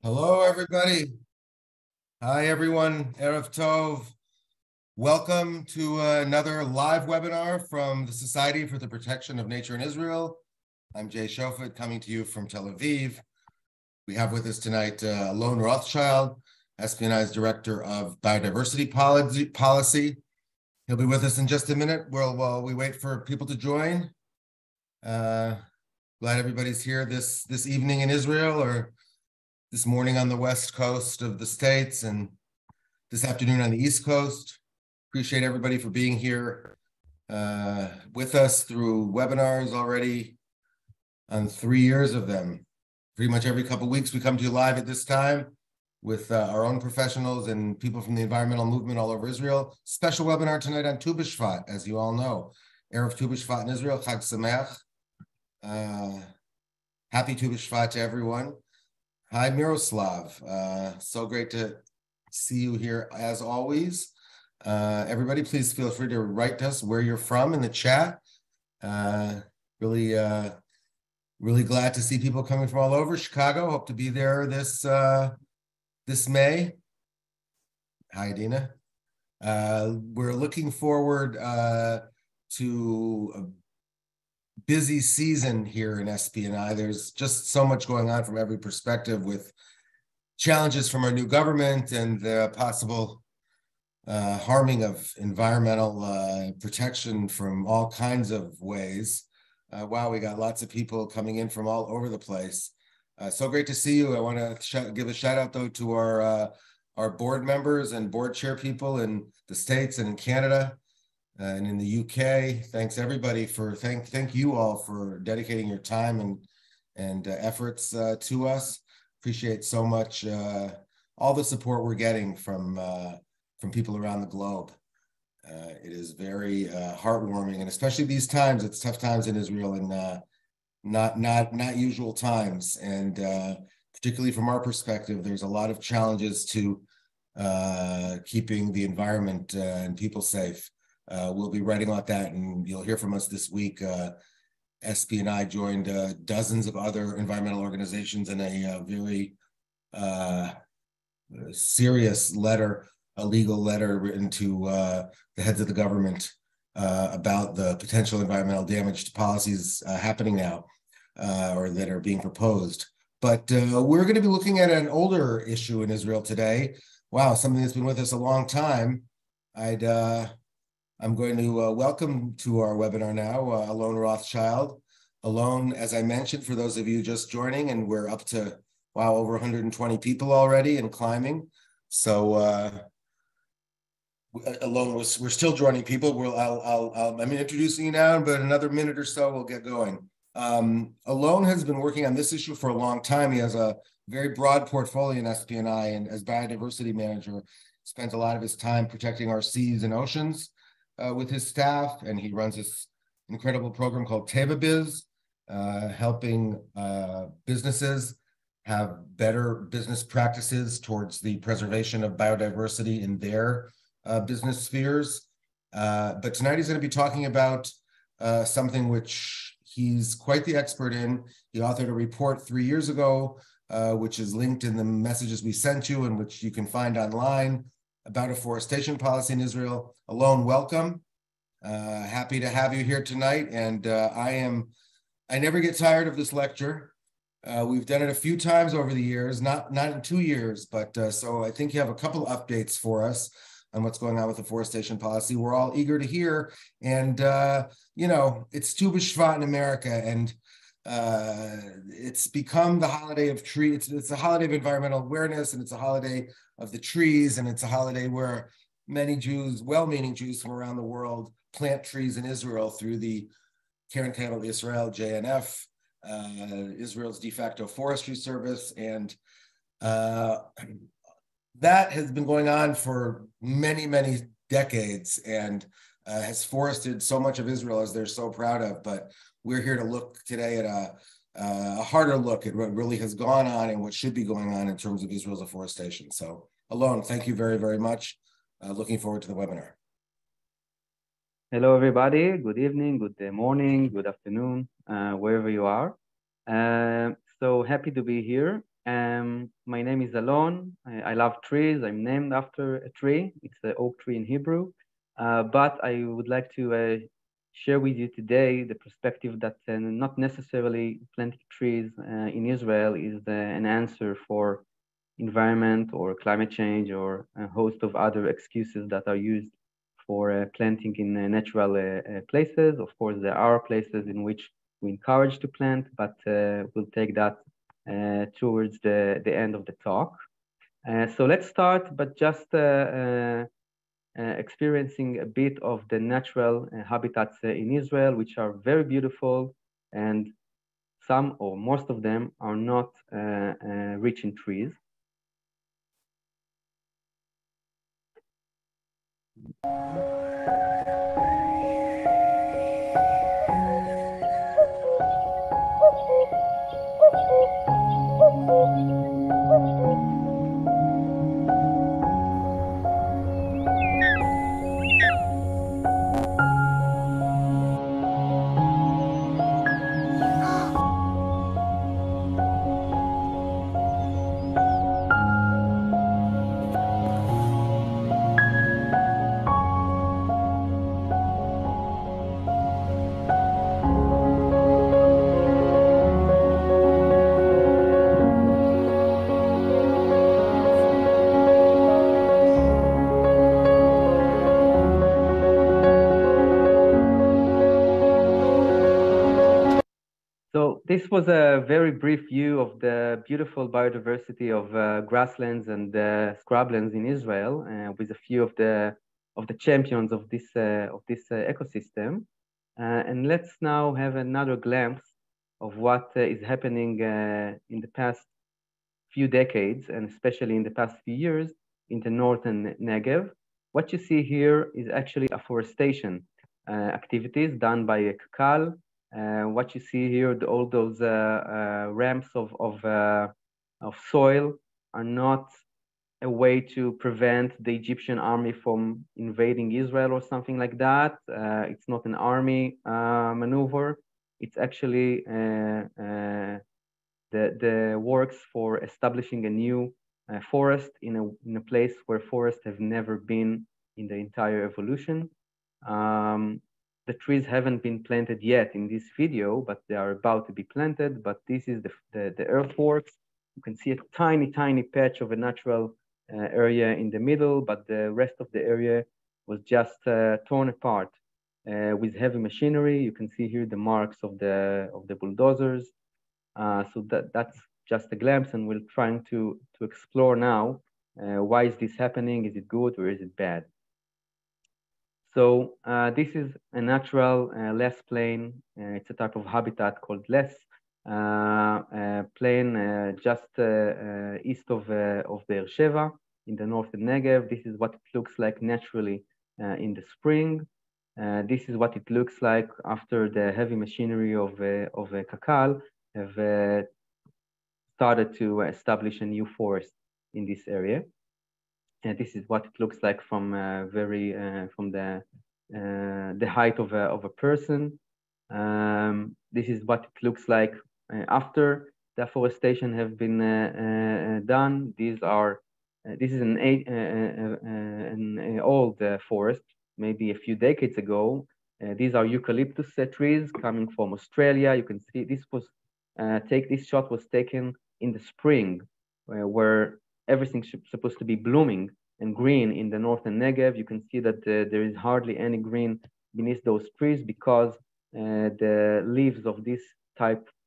Hello, everybody. Hi, everyone. Erev Tov. Welcome to another live webinar from the Society for the Protection of Nature in Israel. I'm Jay Shofet, coming to you from Tel Aviv. We have with us tonight Alon Rothschild, Espionage Director of Biodiversity Policy. He'll be with us in just a minute while we wait for people to join. Glad everybody's here this evening in Israel, or this morning on the west coast of the States, and this afternoon on the East Coast. Appreciate everybody for being here with us through webinars already on 3 years of them. Pretty much every couple of weeks we come to you live at this time with our own professionals and people from the environmental movement all over Israel. Special webinar tonight on Tu B'Shvat, as you all know. Erev Tu B'Shvat in Israel, Chag Sameach. Happy Tu B'Shvat to everyone. Hi, Miroslav. So great to see you here as always. Everybody, please feel free to write to us where you're from in the chat. Really glad to see people coming from all over. Chicago, hope to be there this May. Hi, Dina. We're looking forward to a busy season here in SPNI. There's just so much going on from every perspective, with challenges from our new government and the possible harming of environmental protection from all kinds of ways. Wow, we got lots of people coming in from all over the place. So great to see you. I want to give a shout out though to our board members and board chair people in the States and in Canada. And in the UK. Thanks everybody thank you all for dedicating your time and efforts to us. Appreciate so much all the support we're getting from people around the globe. It is very heartwarming, and especially these times. It's tough times in Israel, and not usual times. And particularly from our perspective, there's a lot of challenges to keeping the environment and people safe. We'll be writing about that, and you'll hear from us this week. SPNI joined dozens of other environmental organizations in a very serious letter, a legal letter written to the heads of the government about the potential environmental damage to policies happening now or that are being proposed. But we're going to be looking at an older issue in Israel today. Wow, something that's been with us a long time. I'm going to welcome to our webinar now Alon Rothschild. Alon, as I mentioned, for those of you just joining, and we're up to, wow, over 120 people already and climbing. So Alon, we're still joining people. I'm introducing you now, but another minute or so we'll get going. Alon has been working on this issue for a long time. He has a very broad portfolio in SPNI, and as biodiversity manager, spent a lot of his time protecting our seas and oceans. With his staff, and he runs this incredible program called Teva Biz, helping businesses have better business practices towards the preservation of biodiversity in their business spheres. But tonight he's going to be talking about something which he's quite the expert in. He authored a report 3 years ago, which is linked in the messages we sent you, and which you can find online, about afforestation policy in Israel. Alon, welcome. Happy to have you here tonight. And I never get tired of this lecture. We've done it a few times over the years, not in 2 years, but so I think you have a couple of updates for us on what's going on with afforestation policy. We're all eager to hear. And, it's Tu B'Shvat in America, and it's become the holiday of trees. It's a holiday of environmental awareness, and it's a holiday of the trees, and it's a holiday where many Jews, well-meaning Jews from around the world, plant trees in Israel through the Keren Kayemet Israel, JNF, Israel's de facto forestry service. And that has been going on for many, many decades, and has forested so much of Israel, as they're so proud of. But we're here to look today at a harder look at what really has gone on and what should be going on in terms of Israel's afforestation. So, Alon, thank you very, very much. Looking forward to the webinar. Hello, everybody. Good evening, good morning, good afternoon, wherever you are. So happy to be here. My name is Alon. I love trees. I'm named after a tree. It's the oak tree in Hebrew. But I would like to share with you today the perspective that not necessarily planting trees in Israel is an answer for environment or climate change or a host of other excuses that are used for planting in natural places. Of course, there are places in which we encourage to plant, but we'll take that towards the end of the talk. So let's start, but just experiencing a bit of the natural habitats in Israel, which are very beautiful, and some or most of them are not rich in trees. So this was a very brief view of the beautiful biodiversity of grasslands and scrublands in Israel, with a few of the champions of this ecosystem. And let's now have another glimpse of what is happening in the past few decades, and especially in the past few years, in the northern Negev. What you see here is actually afforestation activities done by Kakal. What you see here, all those ramps of soil are not a way to prevent the Egyptian army from invading Israel or something like that. It's not an army maneuver. It's actually the works for establishing a new forest in a place where forests have never been in the entire evolution. The trees haven't been planted yet in this video, but they are about to be planted. But this is the earthworks. You can see a tiny, tiny patch of a natural area in the middle, but the rest of the area was just torn apart with heavy machinery. You can see here the marks of the bulldozers. So that's just a glimpse, and we're trying to explore now why is this happening? Is it good or is it bad? So this is a natural less plain. It's a type of habitat called less plain, just east of Be'er Sheva in the northern Negev. This is what it looks like naturally in the spring. This is what it looks like after the heavy machinery of Kakal have started to establish a new forest in this area. And this is what it looks like from from the height of a person. This is what it looks like after the afforestation have been done. This is an old forest, maybe a few decades ago. These are eucalyptus trees coming from Australia. You can see this shot was taken in the spring, where everything's supposed to be blooming and green in the northern Negev. You can see that there is hardly any green beneath those trees because the leaves of this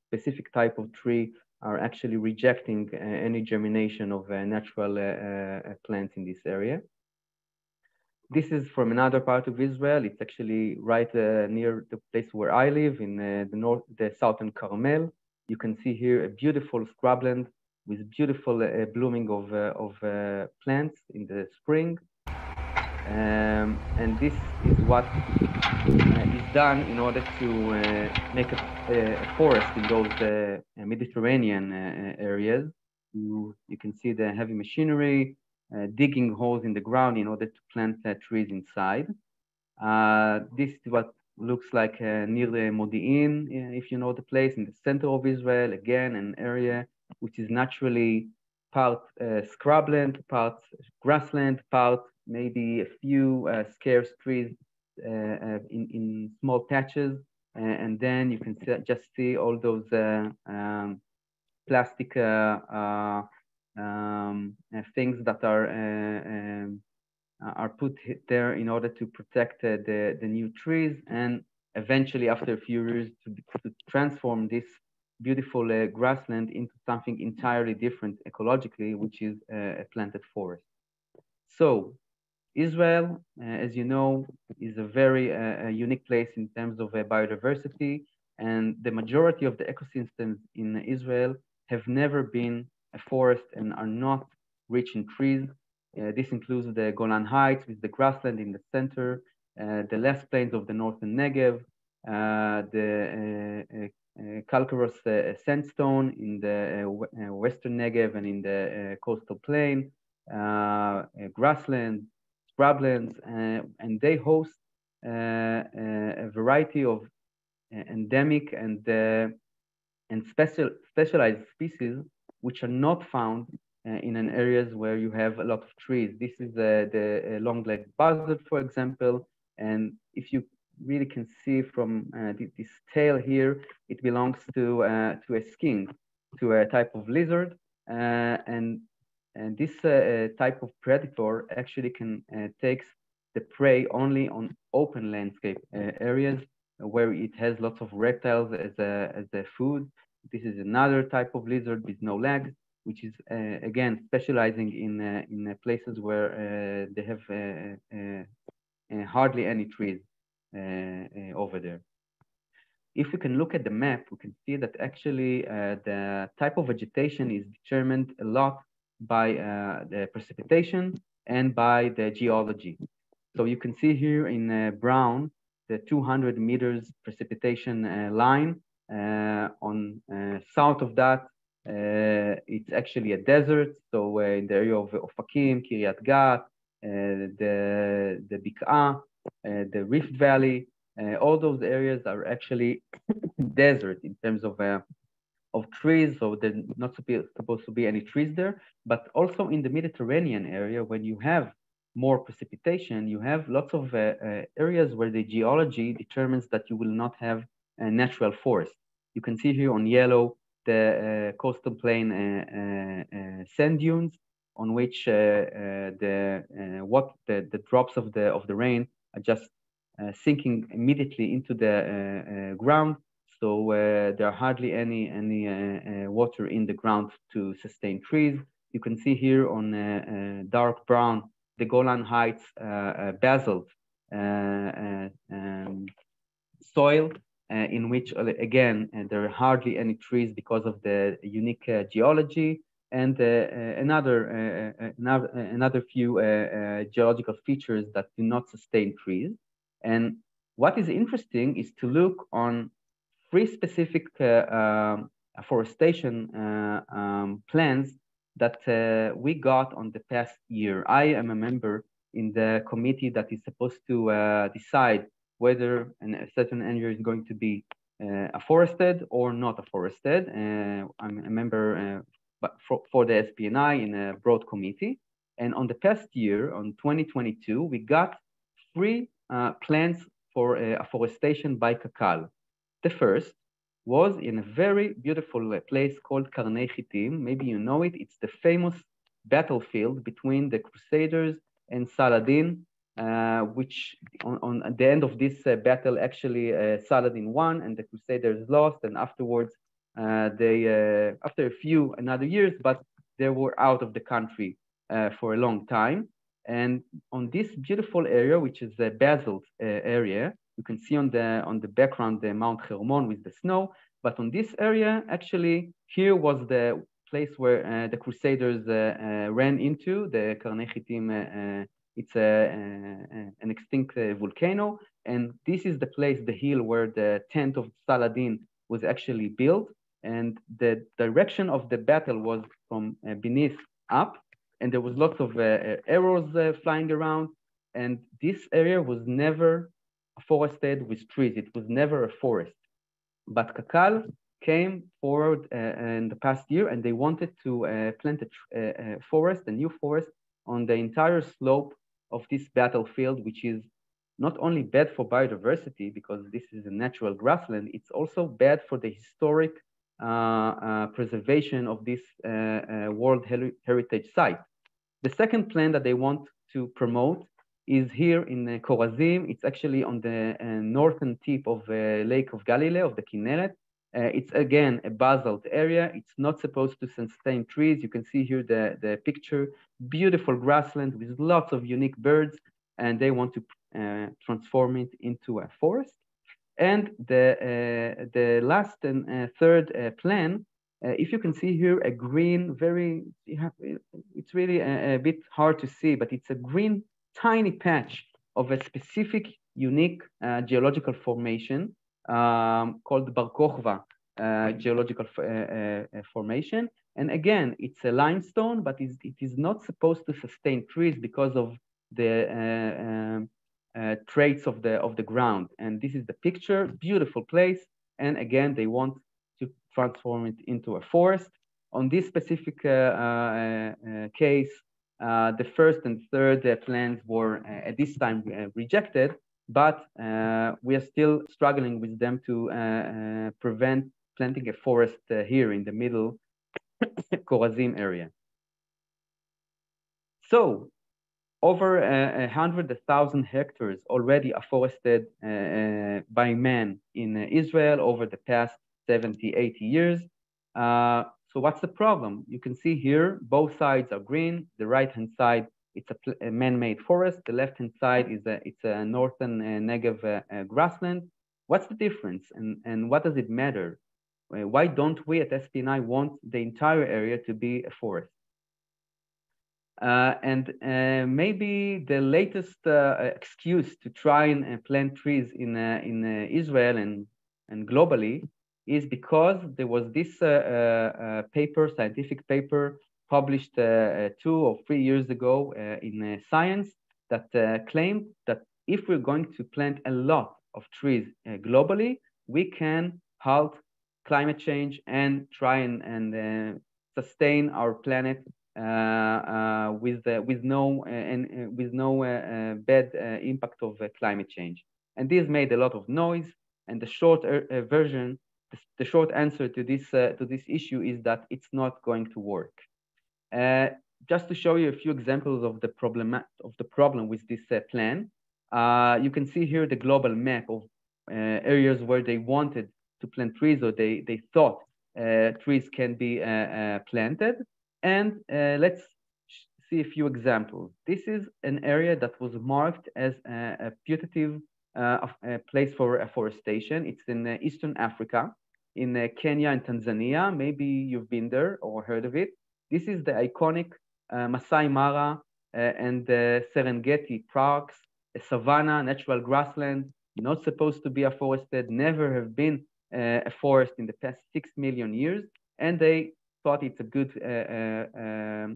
specific type of tree are actually rejecting any germination of natural plants in this area. This is from another part of Israel. It's actually right near the place where I live in the southern Carmel. You can see here a beautiful scrubland with beautiful blooming of plants in the spring. And this is what is done in order to make a forest in those Mediterranean areas. You can see the heavy machinery digging holes in the ground in order to plant trees inside. This is what looks like near the Modi'in, if you know the place, in the center of Israel, again, an area which is naturally part scrubland, part grassland, part maybe a few scarce trees in small patches, and then you can just see all those plastic things that are put there in order to protect the new trees, and eventually, after a few years, to transform this beautiful grassland into something entirely different ecologically, which is a planted forest. So Israel, as you know, is a very unique place in terms of biodiversity, and the majority of the ecosystems in Israel have never been a forest and are not rich in trees. This includes the Golan Heights with the grassland in the center, the less plains of the northern Negev, the calcareous sandstone in the western Negev and in the coastal plain, grassland, scrublands, and they host a variety of endemic and specialized species which are not found in an areas where you have a lot of trees. This is the long-legged buzzard, for example, and if you really can see from this tail here, it belongs to a skink, to a type of lizard, and this type of predator actually can takes the prey only on open landscape areas where it has lots of reptiles as a food. This is another type of lizard with no legs, which is again specializing in places where they have hardly any trees over there. If we can look at the map, we can see that actually the type of vegetation is determined a lot by the precipitation and by the geology. So you can see here in brown the 200 meters precipitation line. On south of that, it's actually a desert. So in the area of Ofakim, Kiryat Gat, the Bik'ah, the Rift Valley, all those areas are actually desert in terms of trees, so there's not supposed to be any trees there. But also in the Mediterranean area, when you have more precipitation, you have lots of areas where the geology determines that you will not have a natural forest. You can see here on yellow the coastal plain sand dunes, on which the drops of the rain are just sinking immediately into the ground. So there are hardly any water in the ground to sustain trees. You can see here on dark brown the Golan Heights basalt soil, in which again there are hardly any trees because of the unique geology, and another few geological features that do not sustain trees. And what is interesting is to look on three specific afforestation plans that we got on the past year. I am a member in the committee that is supposed to decide whether a certain area is going to be afforested or not afforested. I'm a member for the SPNI in a broad committee. And on the past year, on 2022, we got three plans for afforestation by Kakal. The first was in a very beautiful place called Karnei Chitim. Maybe you know it. It's the famous battlefield between the Crusaders and Saladin, which on the end of this battle, actually Saladin won and the Crusaders lost. And afterwards, after a few another years, but they were out of the country for a long time. And on this beautiful area, which is the basalt area, you can see on the background the Mount Hermon with the snow. But on this area, actually, here was the place where the Crusaders ran into the Karnei Chitim. It's an extinct volcano, and this is the place, the hill where the tent of Saladin was actually built. And the direction of the battle was from beneath up, and there was lots of arrows flying around. And this area was never forested with trees. It was never a forest. But Kakal came forward in the past year, and they wanted to plant a forest, a new forest, on the entire slope of this battlefield, which is not only bad for biodiversity because this is a natural grassland, it's also bad for the historic preservation of this World Heritage Site. The second plan that they want to promote is here in Korazim. It's actually on the northern tip of Lake of Galilee, of the Kinneret. It's again a basalt area. It's not supposed to sustain trees. You can see here the picture, beautiful grassland with lots of unique birds, and they want to transform it into a forest. And the last and third plan, if you can see here, a green, it's really a bit hard to see, but it's a green tiny patch of a specific unique geological formation called Bar Kokhba geological formation. And again, it's a limestone, but it is not supposed to sustain trees because of the traits of the ground. And this is the picture, beautiful place. And again, they want to transform it into a forest. On this specific case, the first and third plans were at this time rejected, but we are still struggling with them to prevent planting a forest here in the middle Korazim area. So over 100,000 hectares already afforested by man in Israel over the past 70, 80 years. So what's the problem? You can see here, both sides are green. The right-hand side, it's a man-made forest. The left-hand side it's a northern Negev grassland. What's the difference, and what does it matter? Why don't we at SPNI want the entire area to be a forest? And maybe the latest excuse to try and plant trees in Israel and globally is because there was this scientific paper published 2 or 3 years ago in Science that claimed that if we're going to plant a lot of trees globally, we can halt climate change and try and sustain our planet with no bad impact of climate change. And this made a lot of noise. And the short version, the short answer to this issue is that it's not going to work. Just to show you a few examples of the problem with this plan, you can see here the global map of areas where they wanted to plant trees, or they thought trees can be planted. And let's see a few examples. This is an area that was marked as a putative place for afforestation. It's in Eastern Africa, in Kenya and Tanzania. Maybe you've been there or heard of it. This is the iconic Masai Mara and the Serengeti parks, a savanna, natural grassland, not supposed to be afforested, never have been a forest in the past 6 million years. And they thought it's a good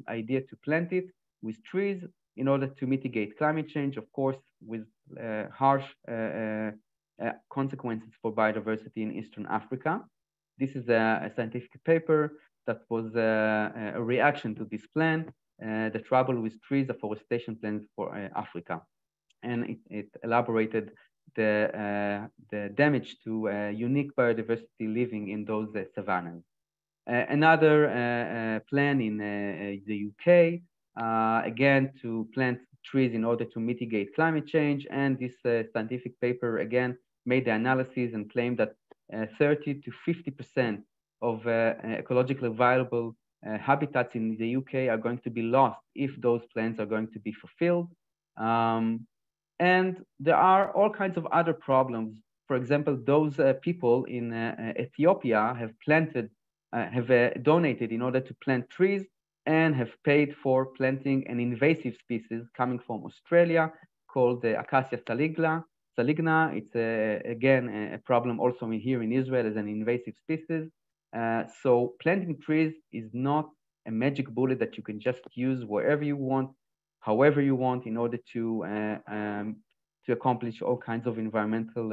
idea to plant it with trees in order to mitigate climate change, of course, with harsh consequences for biodiversity in Eastern Africa. This is a scientific paper that was a reaction to this plan, the trouble with trees afforestation plans for Africa. And it elaborated the damage to unique biodiversity living in those savannas. Another plan in the UK, again, to plant trees in order to mitigate climate change. And this scientific paper, again, made the analysis and claimed that 30 to 50% of ecologically viable habitats in the UK are going to be lost if those plans are going to be fulfilled. And there are all kinds of other problems. For example, those people in Ethiopia have donated in order to plant trees and have paid for planting an invasive species coming from Australia called the Acacia saligna. It's again a problem also here in Israel as an invasive species. So planting trees is not a magic bullet that you can just use wherever you want, however you want, in order to accomplish all kinds of environmental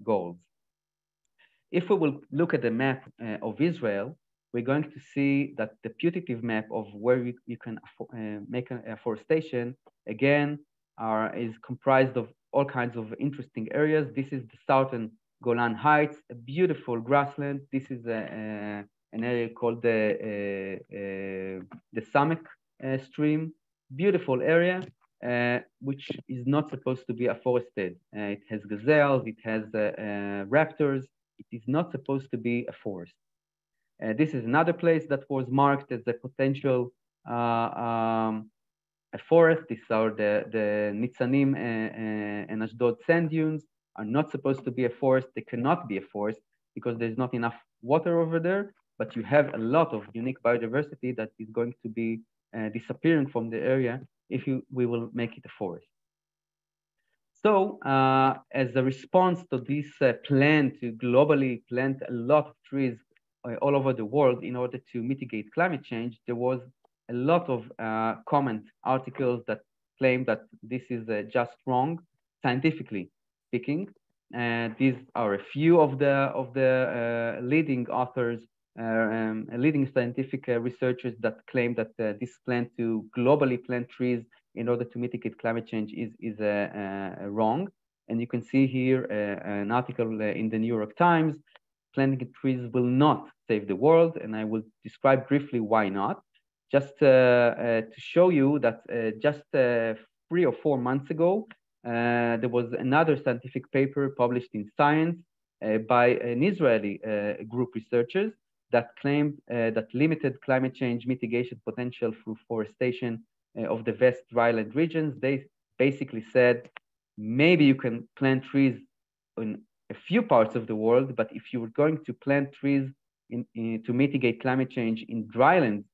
goals. If we will look at the map of Israel, we're going to see that the putative map of where you can make an afforestation, again, is comprised of all kinds of interesting areas. This is the southern Golan Heights, a beautiful grassland. This is an area called the Samek stream, beautiful area, which is not supposed to be afforested. It has gazelles, it has raptors. It is not supposed to be a forest. This is another place that was marked as a potential a forest. These are the Nitzanim and Ashdod sand dunes, are not supposed to be a forest. They cannot be a forest because there's not enough water over there, but you have a lot of unique biodiversity that is going to be disappearing from the area if we will make it a forest. So as a response to this plan to globally plant a lot of trees all over the world in order to mitigate climate change, there was a lot of comment articles that claim that this is just wrong, scientifically speaking. These are a few of the leading authors, leading scientific researchers that claim that this plan to globally plant trees in order to mitigate climate change is wrong. And you can see here an article in the New York Times. Planting trees will not save the world, and I will describe briefly why not. Just to show you that just 3 or 4 months ago, there was another scientific paper published in Science by an Israeli group researchers that claimed that limited climate change mitigation potential through forestation of the vast dryland regions. They basically said, maybe you can plant trees in a few parts of the world, but if you were going to plant trees to mitigate climate change in dryland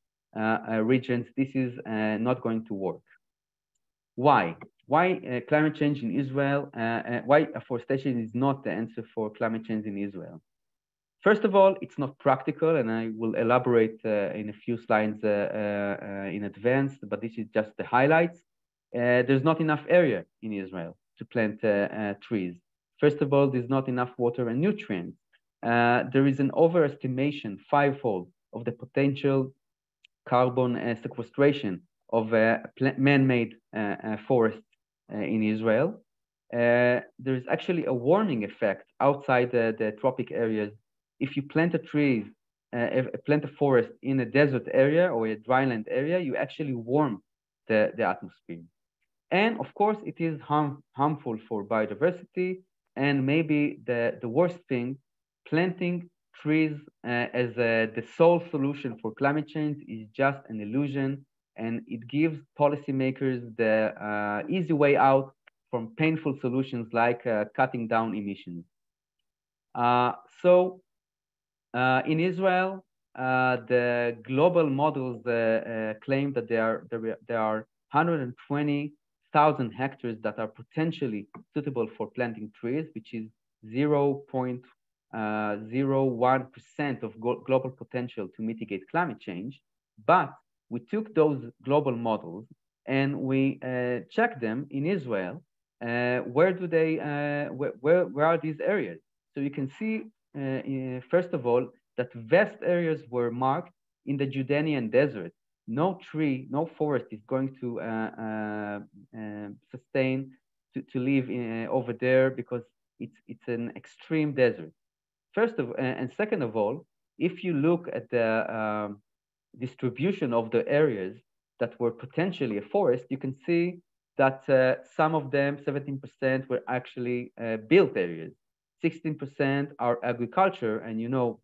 regions, this is not going to work. Why? Why climate change in Israel? Why afforestation is not the answer for climate change in Israel? First of all, it's not practical, and I will elaborate in a few slides in advance, but this is just the highlights. There's not enough area in Israel to plant trees. First of all, there's not enough water and nutrients. There is an overestimation, fivefold, of the potential carbon sequestration of man-made forests in Israel. There is actually a warming effect outside the tropic areas. If you plant plant a forest in a desert area or a dryland area, you actually warm the atmosphere. And of course, it is harmful for biodiversity. And maybe the worst thing, planting trees as the sole solution for climate change is just an illusion, and it gives policymakers the easy way out from painful solutions like cutting down emissions. So in Israel, the global models claim that there are 120,000 hectares that are potentially suitable for planting trees, which is 0.01% of global potential to mitigate climate change. But we took those global models and we checked them in Israel. Where are these areas? So you can see, first of all, that vast areas were marked in the Judean desert. No tree, no forest is going to sustain to live over there because it's an extreme desert. And second of all, if you look at the distribution of the areas that were potentially a forest, you can see that some of them, 17%, were actually built areas. 16% are agriculture, and you know,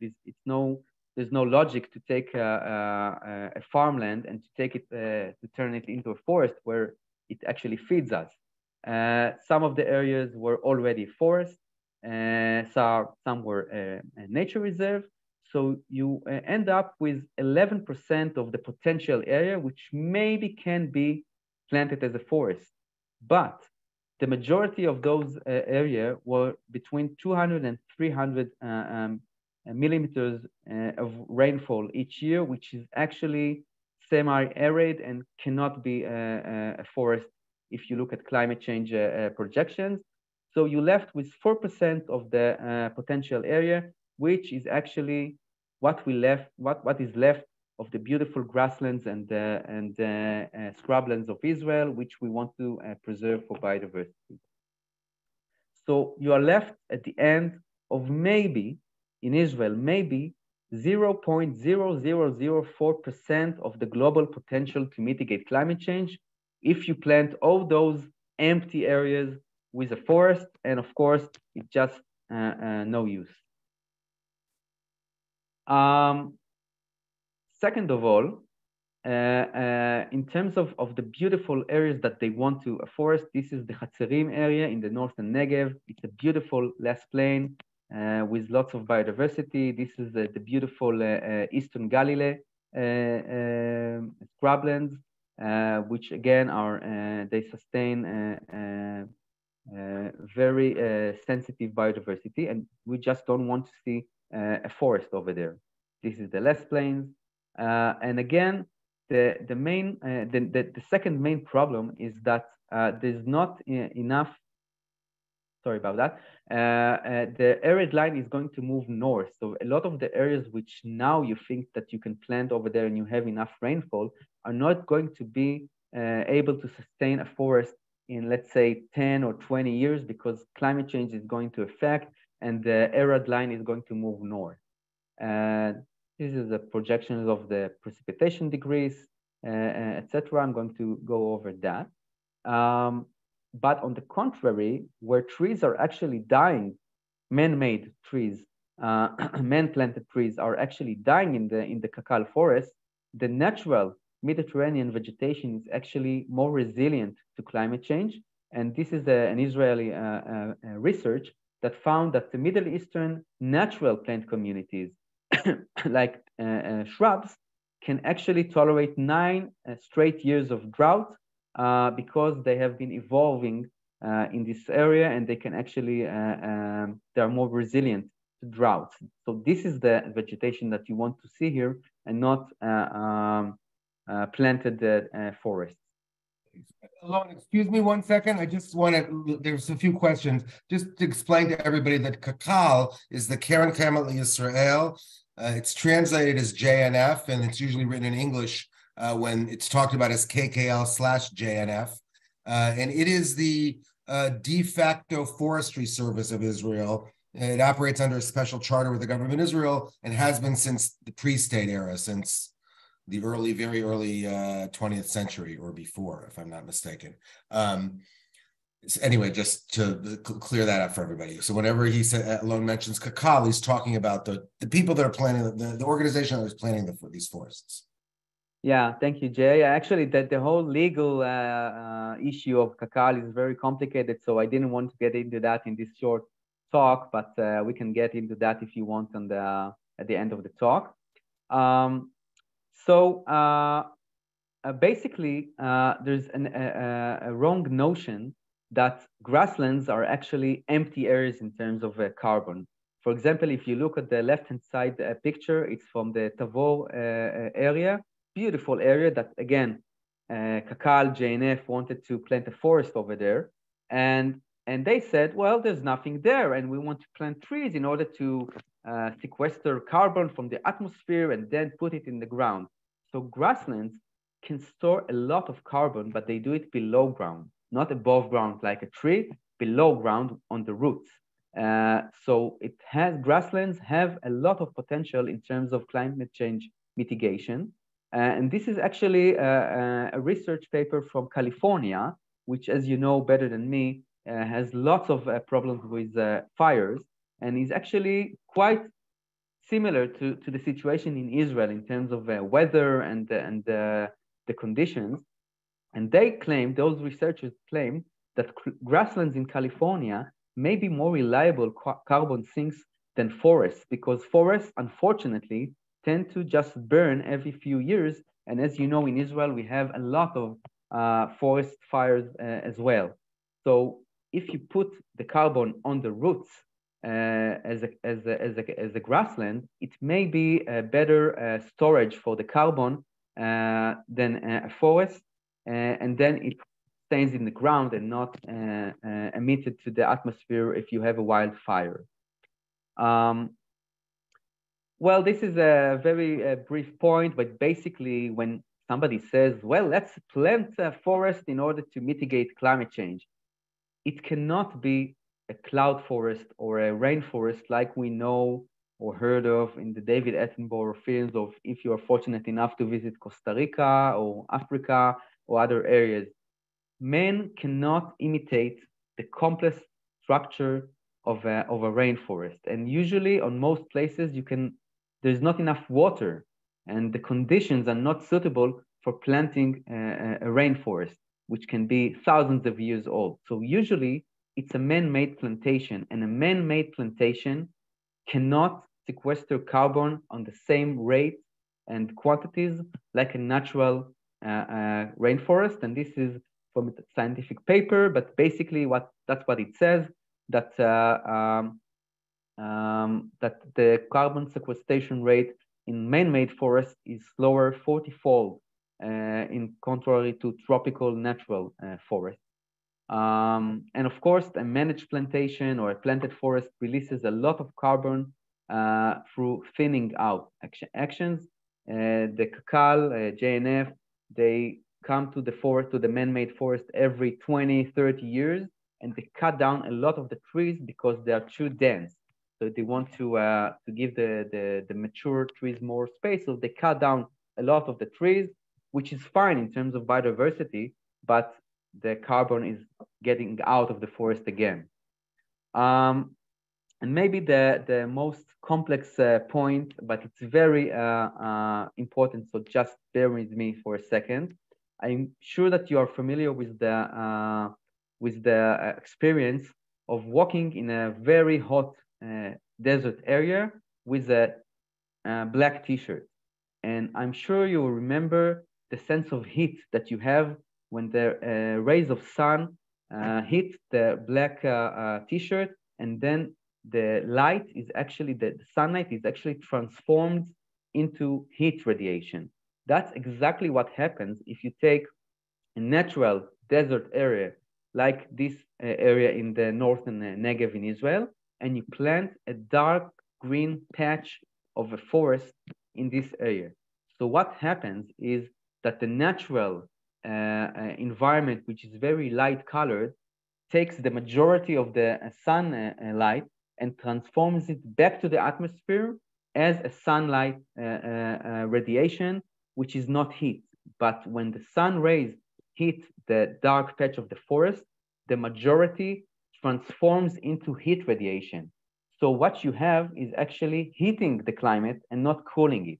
there's no logic to take a farmland and to take it to turn it into a forest where it actually feeds us. Some of the areas were already forest, some were a nature reserve. So you end up with 11% of the potential area, which maybe can be planted as a forest. But the majority of those area were between 200 and 300 millimeters of rainfall each year, which is actually semi-arid and cannot be a forest if you look at climate change projections. So you left with 4% of the potential area, which is actually what is left of the beautiful grasslands and scrublands of Israel, which we want to preserve for biodiversity. So you are left at the end of maybe, in Israel, maybe 0.0004% of the global potential to mitigate climate change if you plant all those empty areas with a forest, and of course, it's just no use. Second of all, in terms of the beautiful areas that they want to forest, this is the Hatzerim area in the northern Negev. It's a beautiful less plain with lots of biodiversity. This is the beautiful Eastern Galilee scrublands, which again are they sustain very sensitive biodiversity, and we just don't want to see a forest over there. This is the less plains, and again, the second main problem is that there's not enough. Sorry about that. The arid line is going to move north, so a lot of the areas which now you think that you can plant over there and you have enough rainfall are not going to be able to sustain a forest in, let's say, 10 or 20 years, because climate change is going to affect and the arid line is going to move north. This is the projections of the precipitation degrees, etc. I'm going to go over that. But on the contrary, where trees are actually dying, man-made trees, man-planted trees are actually dying in the cacao forest, the natural Mediterranean vegetation is actually more resilient to climate change. And this is an Israeli research that found that the Middle Eastern natural plant communities, like shrubs, can actually tolerate 9 straight years of drought because they have been evolving in this area, and they can actually, they're more resilient to droughts. So this is the vegetation that you want to see here, and not planted forests. Alon, excuse me 1 second. I just want to, there's a few questions. Just to explain to everybody that Kakal is the Karen Kamal Yisrael. It's translated as JNF, and it's usually written in English when it's talked about as KKL/JNF. And it is the de facto forestry service of Israel. It operates under a special charter with the government of Israel and has been since the pre-state era, since the very early 20th century or before, if I'm not mistaken. So anyway, just to clear that up for everybody. So whenever he said, Alon mentions Kakal, he's talking about the people that are planning, the organization that is planning these forests. Yeah, thank you, Jay. Actually, the whole legal issue of Kakal is very complicated, so I didn't want to get into that in this short talk, but we can get into that if you want on at the end of the talk. Basically, there's a wrong notion that grasslands are actually empty areas in terms of carbon. For example, if you look at the left-hand side picture, it's from the Tavor area, beautiful area that, again, Kakal, JNF wanted to plant a forest over there. And they said, well, there's nothing there, and we want to plant trees in order to sequester carbon from the atmosphere and then put it in the ground. So grasslands can store a lot of carbon, but they do it below ground, not above ground like a tree, below ground on the roots. So grasslands have a lot of potential in terms of climate change mitigation. And this is actually a research paper from California, which, as you know better than me, has lots of problems with fires, and is actually quite similar to the situation in Israel in terms of weather and the conditions. And those researchers claim that grasslands in California may be more reliable carbon sinks than forests, because forests, unfortunately, tend to just burn every few years. And as you know, in Israel, we have a lot of forest fires as well. So if you put the carbon on the roots as a grassland, it may be a better storage for the carbon than a forest, and then it stays in the ground and not emitted to the atmosphere if you have a wildfire. Well, this is a very brief point, but basically, when somebody says, well, let's plant a forest in order to mitigate climate change, it cannot be a cloud forest or a rainforest like we know or heard of in the David Attenborough films of if you are fortunate enough to visit Costa Rica or Africa or other areas. Man cannot imitate the complex structure of a rainforest. And usually on most places there's not enough water and the conditions are not suitable for planting a rainforest, which can be thousands of years old. So usually it's a man-made plantation, and a man-made plantation cannot sequester carbon on the same rate and quantities like a natural rainforest. And this is from a scientific paper, but basically that's what it says, that that the carbon sequestration rate in man-made forests is slower 40-fold in contrary to tropical natural forests. And of course, a managed plantation or a planted forest releases a lot of carbon through thinning out actions. The CACAL, JNF, they come to the forest, to the man-made forest every 20, 30 years, and they cut down a lot of the trees because they are too dense. So they want to give the mature trees more space, so they cut down a lot of the trees, which is fine in terms of biodiversity, but the carbon is getting out of the forest again. And maybe the most complex point, but it's very important, so just bear with me for a second. I'm sure that you are familiar with the experience of walking in a very hot desert area with a black t-shirt. And I'm sure you remember the sense of heat that you have when the rays of sun hit the black t-shirt, and then the light is actually, the sunlight is actually transformed into heat radiation. That's exactly what happens if you take a natural desert area like this area in the northern Negev in Israel, and you plant a dark green patch of a forest in this area. So what happens is that the natural environment, which is very light colored, takes the majority of the sunlight and transforms it back to the atmosphere as a sunlight radiation, which is not heat. But when the sun rays hit the dark patch of the forest, the majority transforms into heat radiation. So what you have is actually heating the climate and not cooling it.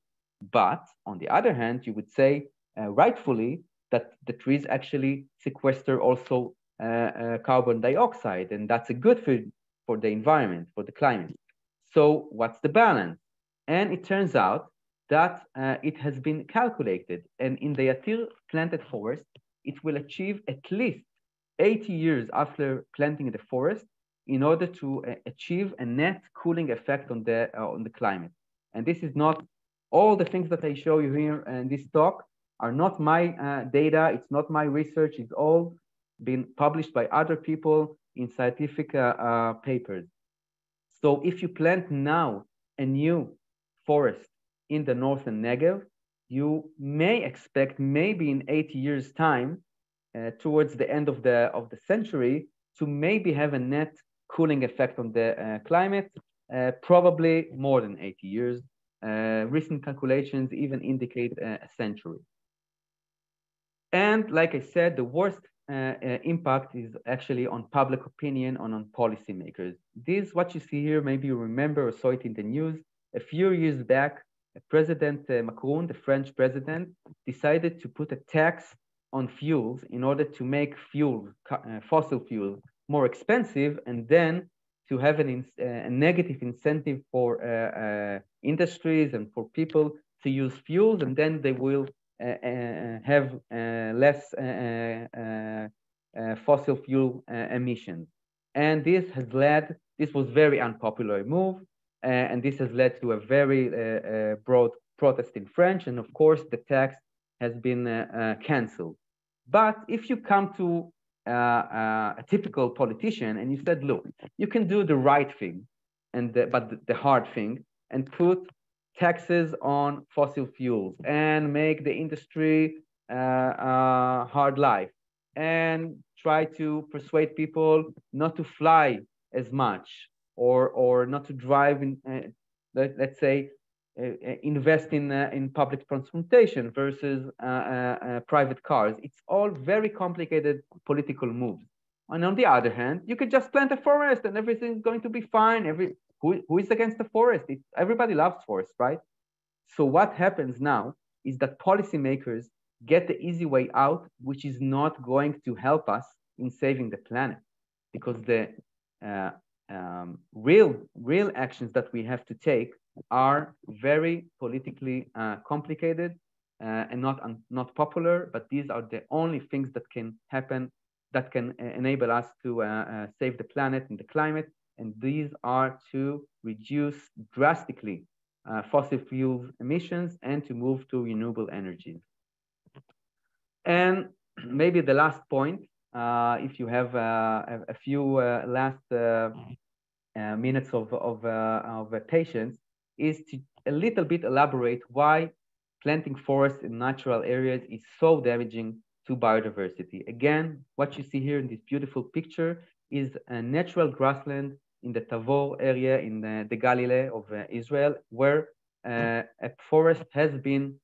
But on the other hand, you would say rightfully that the trees actually sequester also carbon dioxide, and that's a good for the environment, for the climate. So what's the balance? And it turns out that it has been calculated, and in the Yatir planted forest, it will achieve at least 80 years after planting the forest in order to achieve a net cooling effect on the climate. And this is not all the things that I show you here in this talk are not my data. It's not my research. It's all been published by other people in scientific papers. So if you plant now a new forest in the northern Negev, you may expect maybe in 80 years' time, towards the end of the century, to maybe have a net cooling effect on the climate, probably more than 80 years. Recent calculations even indicate a century. And like I said, the worst impact is actually on public opinion and on policymakers. This, what you see here, maybe you remember or saw it in the news. A few years back, President Macron, the French president, decided to put a tax on fuels in order to make fossil fuels more expensive, and then to have a negative incentive for industries and for people to use fuels, and then they will have less fossil fuel emissions. And this was very unpopular move, and this has led to a very broad protest in France, and of course the tax has been canceled. But if you come to a typical politician and you said, look, you can do the right thing, but the hard thing, and put taxes on fossil fuels and make the industry hard life and try to persuade people not to fly as much or not to drive in, let's say, invest in public transportation versus private cars. It's all very complicated political moves. And on the other hand, you could just plant a forest and everything's going to be fine. Who is against the forest? Everybody loves forest, right? So what happens now is that policymakers get the easy way out, which is not going to help us in saving the planet, because the uh, real actions that we have to take are very politically complicated and not popular. But these are the only things that can happen that can enable us to save the planet and the climate. And these are to reduce drastically fossil fuel emissions and to move to renewable energies. And maybe the last point, if you have a few last minutes of patience, is to a little bit elaborate why planting forests in natural areas is so damaging to biodiversity. Again, what you see here in this beautiful picture is a natural grassland in the Tavor area in the Galilee of Israel, where a forest has been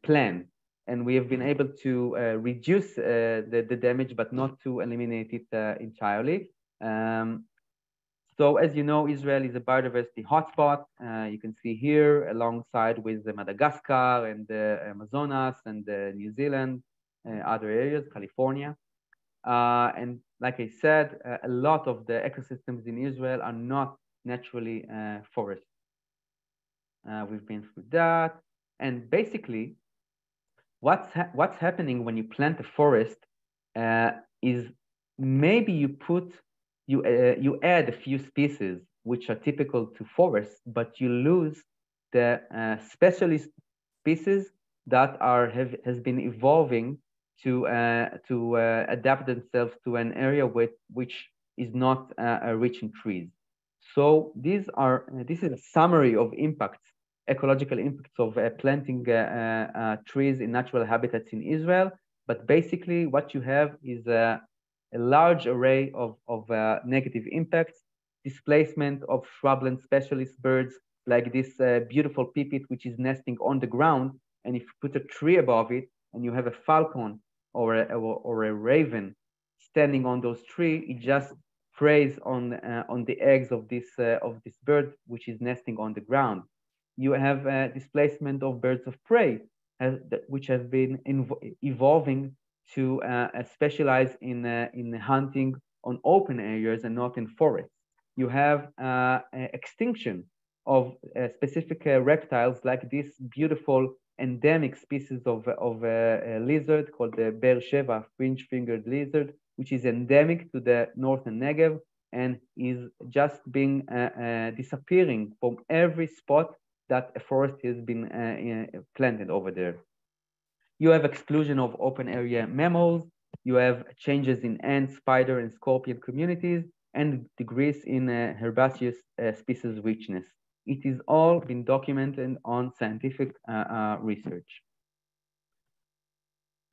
planned. And we have been able to reduce the damage, but not to eliminate it entirely. So as you know, Israel is a biodiversity hotspot. You can see here alongside with Madagascar and Amazonas and New Zealand, other areas, California. And like I said, a lot of the ecosystems in Israel are not naturally forests. We've been through that. And basically, what's happening when you plant a forest is maybe you add a few species which are typical to forests, but you lose the specialist species that has been evolving to adapt themselves to an area which is not rich in trees. So this is a summary of impacts, ecological impacts of planting trees in natural habitats in Israel. But basically, what you have is a large array of negative impacts, displacement of shrubland specialist birds, like this beautiful pipit, which is nesting on the ground. And if you put a tree above it and you have a falcon or a raven standing on those trees, it just preys on the eggs of this bird, which is nesting on the ground. You have displacement of birds of prey, which have been evolving to specialize in hunting on open areas and not in forests. You have extinction of specific reptiles, like this beautiful endemic species of a lizard called the Be'er Sheva fringe-fingered lizard, which is endemic to the northern Negev and is just being disappearing from every spot that a forest has been planted over there. You have exclusion of open area mammals. You have changes in ant, spider, and scorpion communities, and decrease in herbaceous species richness. It is all been documented on scientific research.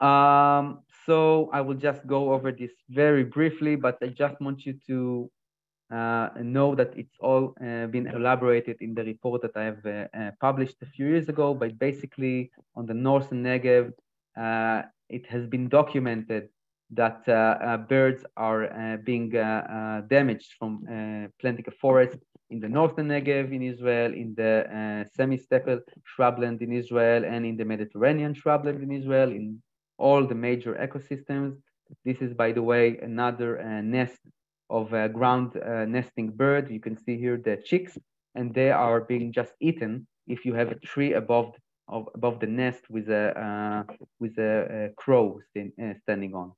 So I will just go over this very briefly, but I just want you to know that it's all been elaborated in the report that I have published a few years ago. But basically, on the northern Negev, it has been documented that birds are being damaged from planting a forest in the northern Negev in Israel, in the semi-steppe shrubland in Israel, and in the Mediterranean shrubland in Israel, in all the major ecosystems. This is, by the way, another nest of a ground nesting bird. You can see here the chicks, and they are being just eaten if you have a tree above the nest with a crow standing on.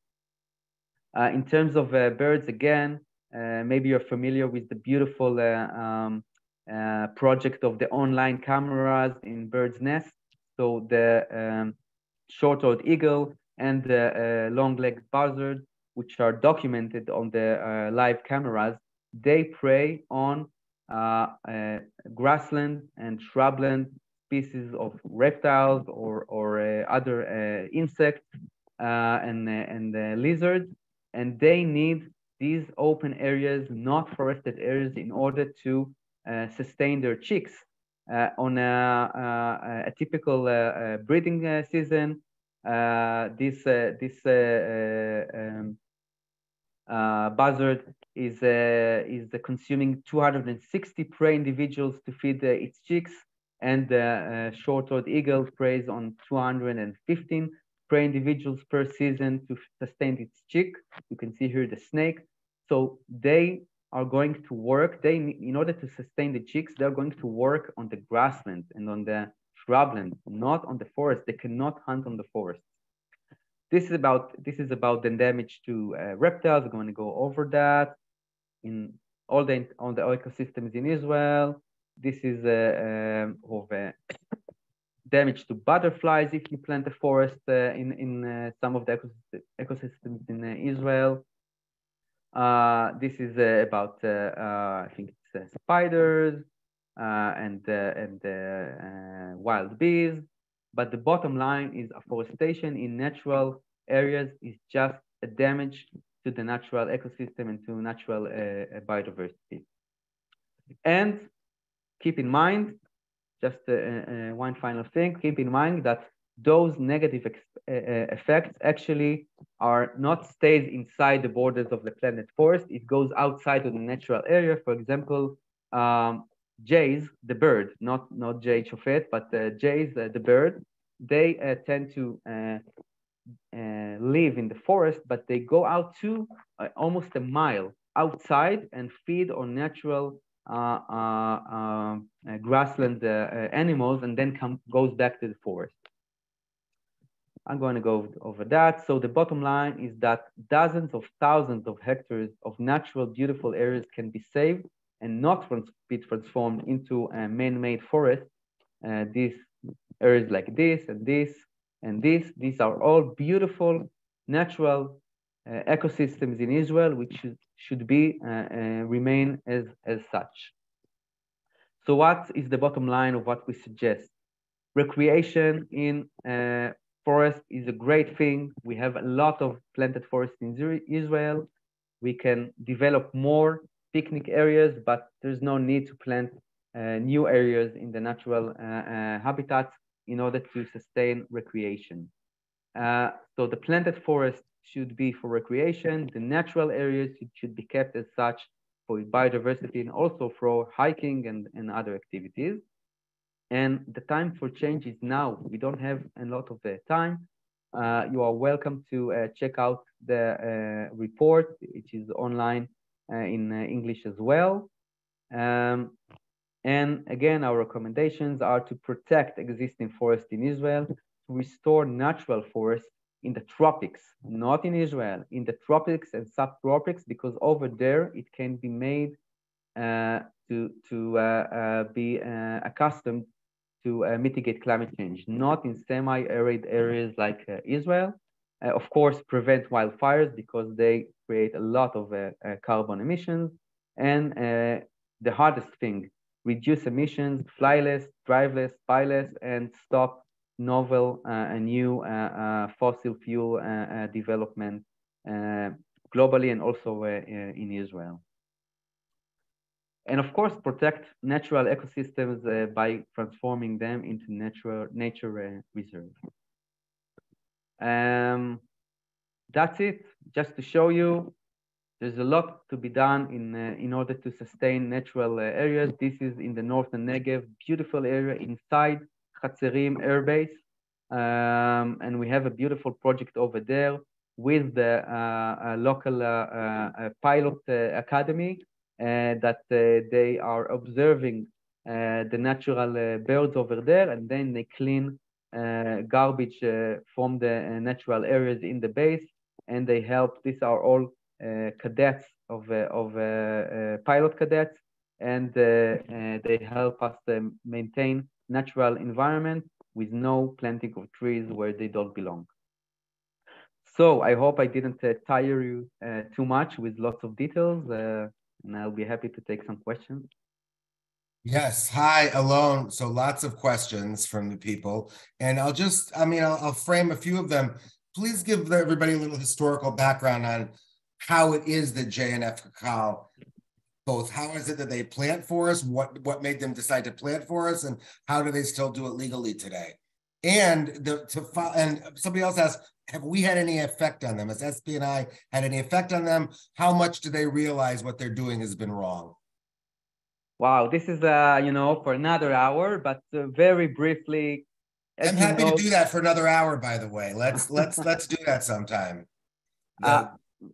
In terms of birds, again, maybe you're familiar with the beautiful project of the online cameras in birds' nests. So the short-toed eagle and the long-legged buzzard, which are documented on the live cameras, they prey on grassland and shrubland species of reptiles or other insects and lizards, and they need these open areas, not forested areas, in order to sustain their chicks. On a typical breeding season, this buzzard is consuming 260 prey individuals to feed its chicks, and the short-toed eagle preys on 215 prey individuals per season to sustain its chick. You can see here the snake. So they are going to work. In order to sustain the chicks, they're going to work on the grassland and on the shrubland, not on the forest. They cannot hunt on the forest. This is about the damage to reptiles. I'm going to go over that in all the ecosystems in Israel. This is of damage to butterflies if you plant a forest in some of the ecosystems in Israel. This is about I think it's spiders and wild bees. But the bottom line is afforestation in natural areas is just a damage to the natural ecosystem and to natural biodiversity. And keep in mind, just one final thing, keep in mind that those negative effects actually are not stays inside the borders of the planet forest. It goes outside of the natural area. For example, jays, the bird, not jay chofet, but jays, the bird, they tend to live in the forest, but they go out to almost a mile outside and feed on natural grassland animals, and then goes back to the forest. I'm going to go over that. So the bottom line is that dozens of thousands of hectares of natural, beautiful areas can be saved and not be transformed into a man-made forest. These areas like this and this and this, these are all beautiful natural ecosystems in Israel, which should be remain as such. So what is the bottom line of what we suggest? Recreation in forest is a great thing. We have a lot of planted forests in Israel. We can develop more picnic areas, but there's no need to plant new areas in the natural habitats in order to sustain recreation. So the planted forest should be for recreation. The natural areas should be kept as such for biodiversity and also for hiking and other activities. And the time for change is now. We don't have a lot of time. You are welcome to check out the report, which is online in English as well. And again, our recommendations are to protect existing forests in Israel, to restore natural forests in the tropics, not in Israel, in the tropics and subtropics, because over there it can be made to be accustomed to mitigate climate change, not in semi-arid areas like Israel. Of course, prevent wildfires because they create a lot of carbon emissions. And the hardest thing, reduce emissions, fly less, drive less, buy less, and stop novel and new fossil fuel development globally and also in Israel. And of course, protect natural ecosystems by transforming them into nature reserve. That's it. Just to show you, there's a lot to be done in order to sustain natural areas. This is in the northern Negev, beautiful area inside Hatzerim Air Base. And we have a beautiful project over there with the local pilot academy that they are observing the natural birds over there, and then they clean garbage from the natural areas in the base, and they help. These are all cadets of pilot cadets, and they help us maintain natural environment with no planting of trees where they don't belong. So I hope I didn't tire you too much with lots of details, and I'll be happy to take some questions. Yes. Hi, Alone. So lots of questions from the people. And I'll frame a few of them. Please give everybody a little historical background on how it is that JNF Cacao, both how is it that they plant forests, what made them decide to plant forests, and how do they still do it legally today? And somebody else asked, have we had any effect on them? Has SB&I had any effect on them? How much do they realize what they're doing has been wrong? Wow, this is for another hour, but very briefly, I'm as you happy to know, do that for another hour, by the way. Let's do that sometime. uh,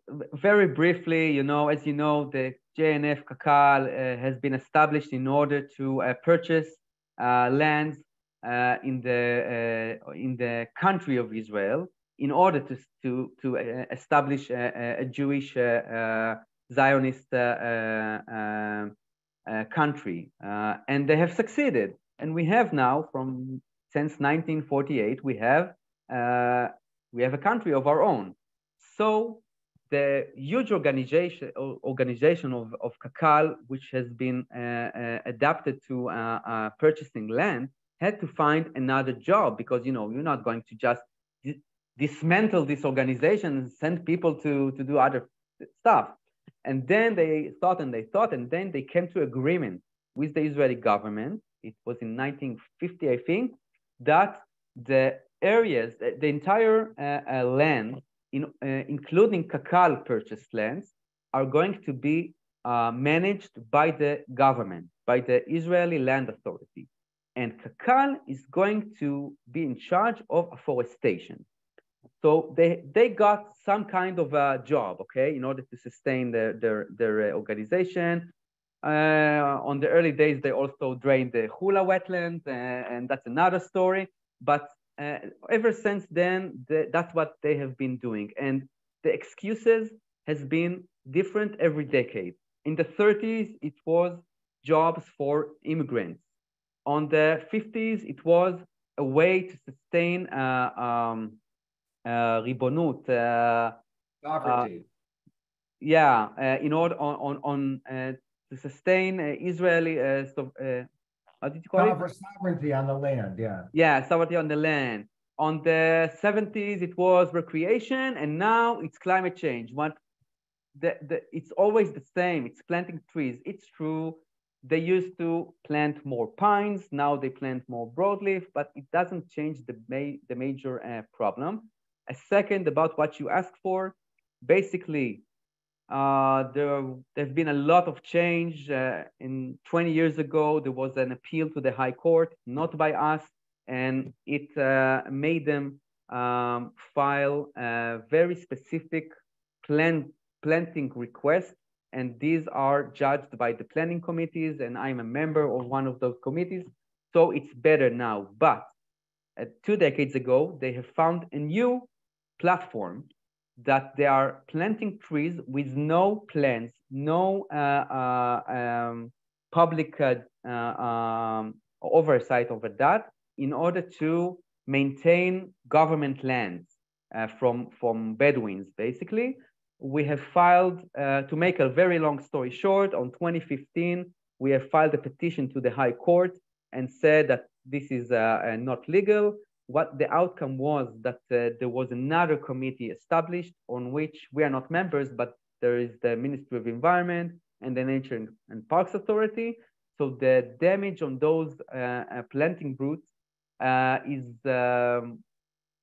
The very briefly, as you know, the JNF Kakal has been established in order to purchase lands in the country of Israel in order to establish a Jewish Zionist country, and they have succeeded. And we have now, from since 1948, we have a country of our own. So the huge organization of Kakal, which has been adapted to purchasing land, had to find another job because you're not going to just dismantle this organization and send people to do other stuff. And then they thought and they thought, and then they came to agreement with the Israeli government. It was in 1950, I think, that the areas, the entire land, including Kakal purchased lands, are going to be managed by the government, by the Israeli Land Authority. And Kakal is going to be in charge of afforestation. So they got some kind of a job, okay, in order to sustain their organization. On the early days, they also drained the Hula wetlands, and that's another story. But ever since then, that's what they have been doing. And the excuses has been different every decade. In the 30s, it was jobs for immigrants. On the 50s, it was a way to sustain ריבונות, sovereignty. yeah, in order on to sustain Israeli, how did you call it? Sovereignty on the land, yeah. Yeah, sovereignty on the land. On the 70s, it was recreation, and now it's climate change. It's always the same. It's planting trees. It's true. They used to plant more pines. Now they plant more broadleaf, but it doesn't change the major problem. A second about what you asked for. Basically, there's been a lot of change. In 20 years ago, there was an appeal to the High Court, not by us, and it made them file a very specific planting request, and these are judged by the planning committees, and I'm a member of one of those committees, so it's better now. But 2 decades ago, they have found a new platform that they are planting trees with no plans, no public oversight over that, in order to maintain government lands from Bedouins, basically. We have filed, to make a very long story short, on 2015, we have filed a petition to the High Court and said that this is not legal. What the outcome was that there was another committee established on which we are not members, but there is the Ministry of Environment and the Nature and Parks Authority. So the damage on those planting routes is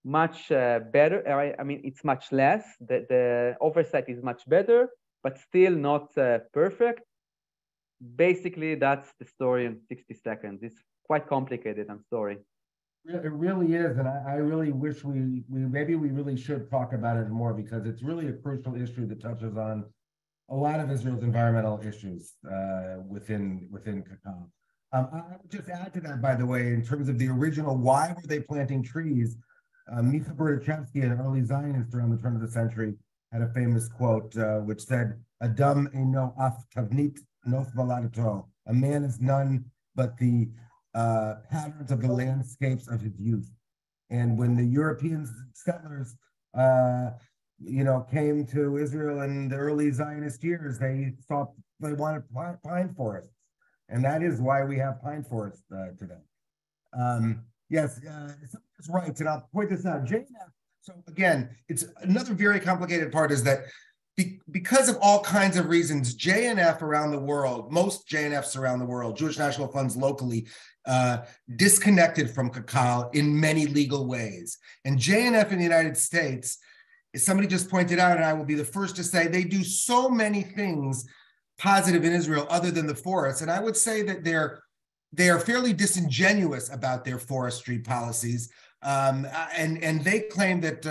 much better. I mean, it's much less. The oversight is much better, but still not perfect. Basically, that's the story in 60 seconds. It's quite complicated. I'm sorry. It really is, and I really wish we maybe we really should talk about it more because it's really a crucial issue that touches on a lot of Israel's environmental issues within cacao. I would just add to that, by the way, in terms of the original, why were they planting trees? Micha Berdichevsky, an early Zionist around the turn of the century, had a famous quote which said, "Adam eno af tavnit nof valadato." A man is none but the patterns of the landscapes of his youth. And when the European settlers, came to Israel in the early Zionist years, they wanted pine forests. And that is why we have pine forest today. Yes, it's right. And I'll point this out. JNF, so again, it's another very complicated part is that because of all kinds of reasons, JNF around the world, most JNFs around the world, Jewish National Funds locally, disconnected from cacao in many legal ways. And JNF in the United States, as somebody just pointed out, and I will be the first to say, they do so many things positive in Israel other than the forests. And I would say that they are fairly disingenuous about their forestry policies. And they claim that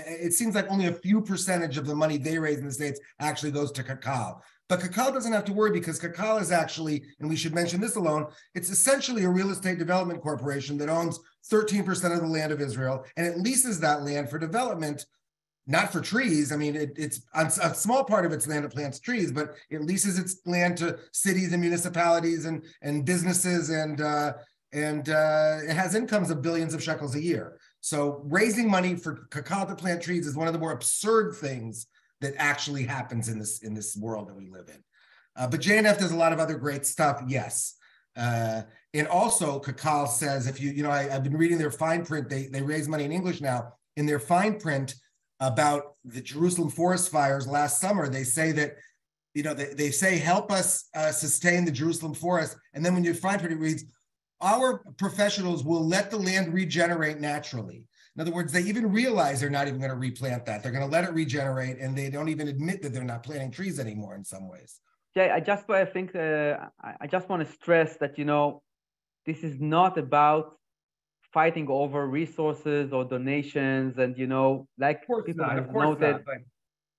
it seems like only a few percentage of the money they raise in the States actually goes to cacao. But cacao doesn't have to worry because cacao is actually, and we should mention this alone, it's essentially a real estate development corporation that owns 13% of the land of Israel, and it leases that land for development, not for trees. I mean, it's a small part of its land it plants trees, but it leases its land to cities and municipalities and businesses, and it has incomes of billions of shekels a year. So raising money for cacao to plant trees is one of the more absurd things that actually happens in this world that we live in. But JNF does a lot of other great stuff, yes. And also, cacao says, if I've been reading their fine print, they raise money in English now. In their fine print about the Jerusalem forest fires last summer, they say that, they say, help us sustain the Jerusalem forest. And then when you fine print, it reads, our professionals will let the land regenerate naturally. In other words, they even realize they're not even going to replant that. They're going to let it regenerate, and they don't even admit that they're not planting trees anymore in some ways. Jay, I just want to stress that, this is not about fighting over resources or donations. And, like people have noted,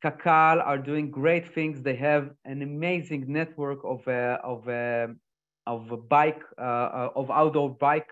Kakal are doing great things. They have an amazing network of outdoor bike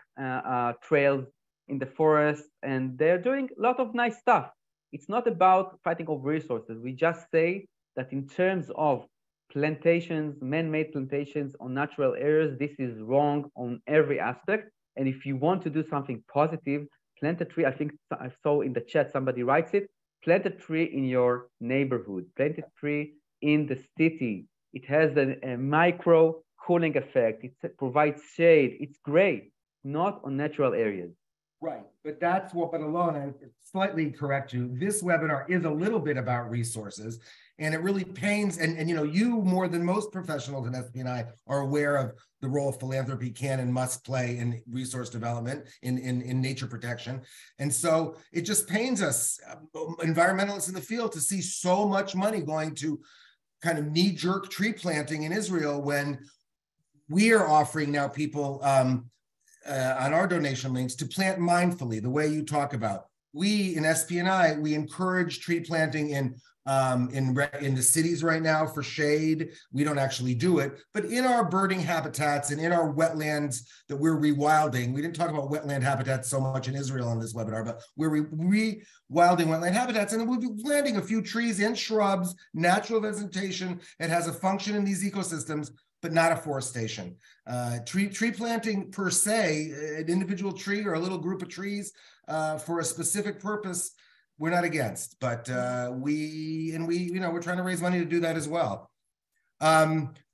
trails in the forest, and they're doing a lot of nice stuff. It's not about fighting over resources. We just say that in terms of plantations, man-made plantations on natural areas, this is wrong on every aspect. And if you want to do something positive, plant a tree. I think I saw in the chat somebody writes it. Plant a tree in your neighborhood. Plant a tree in the city. It has a micro cooling effect. It provides shade. It's great, not on natural areas. Right, but that's what, but alone, I slightly correct you. This webinar is a little bit about resources, and it really pains, and you more than most professionals in SPNI are aware of the role philanthropy can and must play in resource development, in nature protection. And so it just pains us, environmentalists in the field, to see so much money going to kind of knee-jerk tree planting in Israel when we are offering now people on our donation links to plant mindfully, the way you talk about. We in SPNI, we encourage tree planting in the cities right now for shade. We don't actually do it, but in our birding habitats and in our wetlands that we're rewilding. We didn't talk about wetland habitats so much in Israel on this webinar, but we're rewilding wetland habitats, and we'll be planting a few trees and shrubs, natural vegetation. It has a function in these ecosystems, but not afforestation. Tree planting per se, an individual tree or a little group of trees for a specific purpose, we're not against, but we're trying to raise money to do that as well.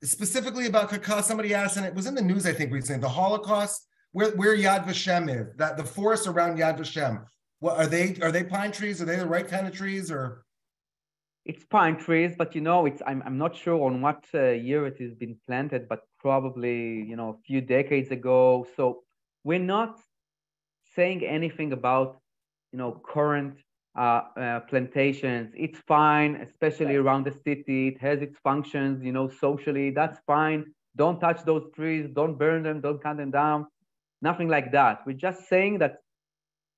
Specifically about cacao, somebody asked, and it was in the news, I think recently, the Holocaust, where Yad Vashem is, that the forest around Yad Vashem. What are they pine trees? Are they the right kind of trees, or? It's pine trees, but I'm not sure on what year it has been planted, but probably a few decades ago. So we're not saying anything about current plantations. It's fine, especially around the city. It has its functions, socially. That's fine. Don't touch those trees. Don't burn them. Don't cut them down. Nothing like that. We're just saying that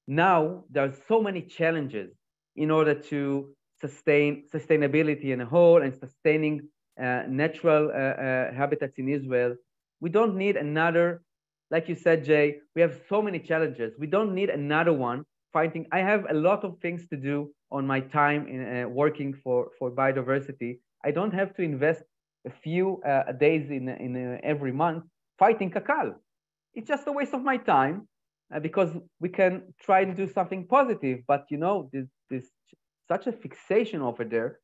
now there's so many challenges in order to sustainability in a whole and sustaining natural habitats in Israel. We don't need another, like you said, Jay, we have so many challenges. We don't need another one fighting. I have a lot of things to do on my time in working for biodiversity. I don't have to invest a few days in every month fighting cacao. It's just a waste of my time because we can try and do something positive. But this such a fixation over there.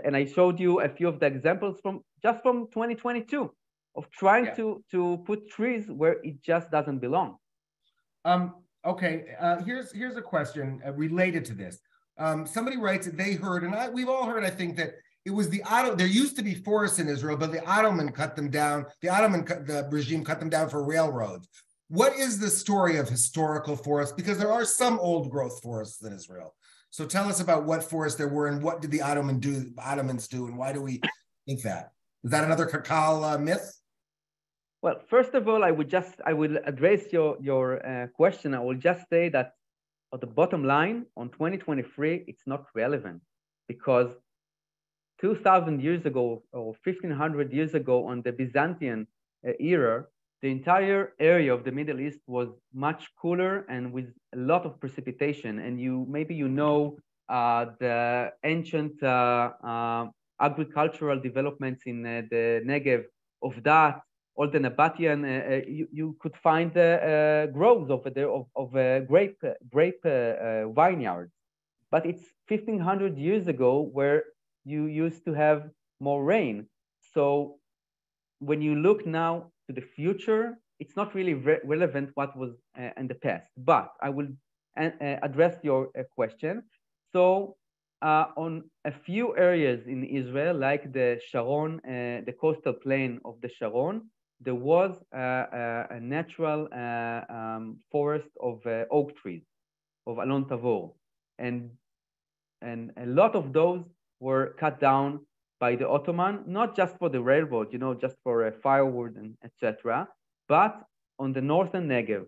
And I showed you a few of the examples from 2022 of trying to put trees where it just doesn't belong. Okay, here's a question related to this. Somebody writes that they heard, and we've all heard, I think, that it was the Ottoman. There used to be forests in Israel, but the Ottoman cut them down. The regime cut them down for railroads. What is the story of historical forests? Because there are some old growth forests in Israel. So tell us about what forests there were and what did the Ottomans do, and why do we think that? Is that another Kakal myth? Well, first of all, I will address your question. I will just say that on the bottom line, on 2023, it's not relevant because 2,000 years ago or 1,500 years ago on the Byzantine era, the entire area of the Middle East was much cooler and with a lot of precipitation. And maybe you know the ancient agricultural developments in the Negev of that, all the Nabatean, you could find groves over there of grape vineyards. But it's 1,500 years ago where you used to have more rain. So when you look now to the future, it's not really relevant what was in the past. But I will address your question. So on a few areas in Israel, like the Sharon, the coastal plain of the Sharon, there was a natural forest of oak trees, of Alon Tavor. And a lot of those were cut down by the Ottoman, not just for the railroad, just for firewood and etc., but on the northern Negev,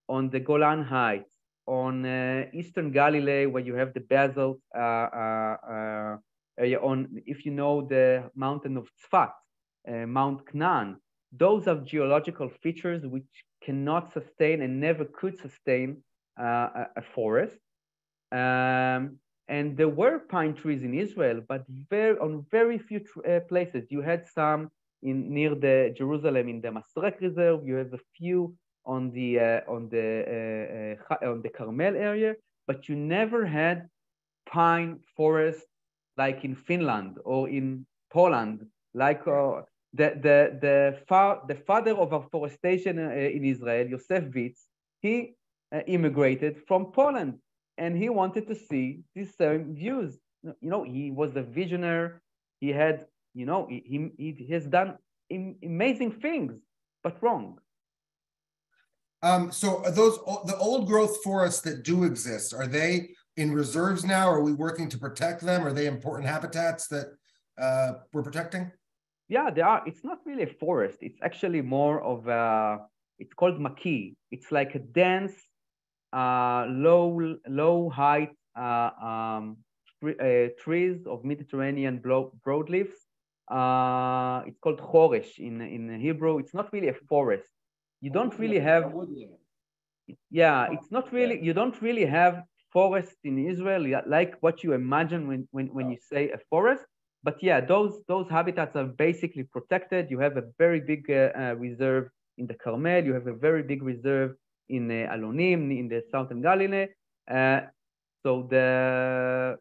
on the Golan Heights, on eastern Galilee, where you have the basalt area, if you know the mountain of Tzfat, Mount Canaan, those are geological features which cannot sustain and never could sustain a forest. And there were pine trees in Israel, but on very few places. You had some near the Jerusalem in the Masrek Reserve. You have a few on the Carmel area, but you never had pine forest like in Finland or in Poland, like the father of afforestation in Israel, Yosef Vitz. He immigrated from Poland. And he wanted to see these same views. He was a visionary. He had, he has done amazing things, but wrong. So are the old growth forests that do exist, are they in reserves now? Are we working to protect them? Are they important habitats that we're protecting? Yeah, they are. It's not really a forest. It's actually more of it's called maki. It's like a dense, low height trees of Mediterranean broadleaves. It's called choresh in Hebrew. It's not really a forest. You don't really have. Yeah, it's not really. You don't really have forests in Israel like what you imagine when you say a forest. But yeah, those habitats are basically protected. You have a very big reserve in the Carmel. You have a very big reserve in Alonim, in the southern Galilee. So the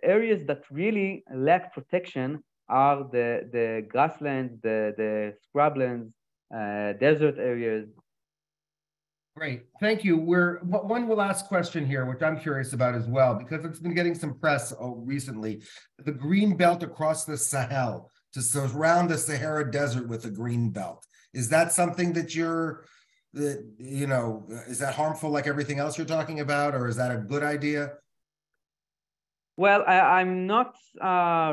areas that really lack protection are the grasslands, the scrublands, desert areas. Great, thank you. One last question here, which I'm curious about as well, because it's been getting some press recently. The green belt across the Sahel, to surround the Sahara Desert with a green belt. Is that something that is that harmful like everything else you're talking about, or is that a good idea? Well, I'm not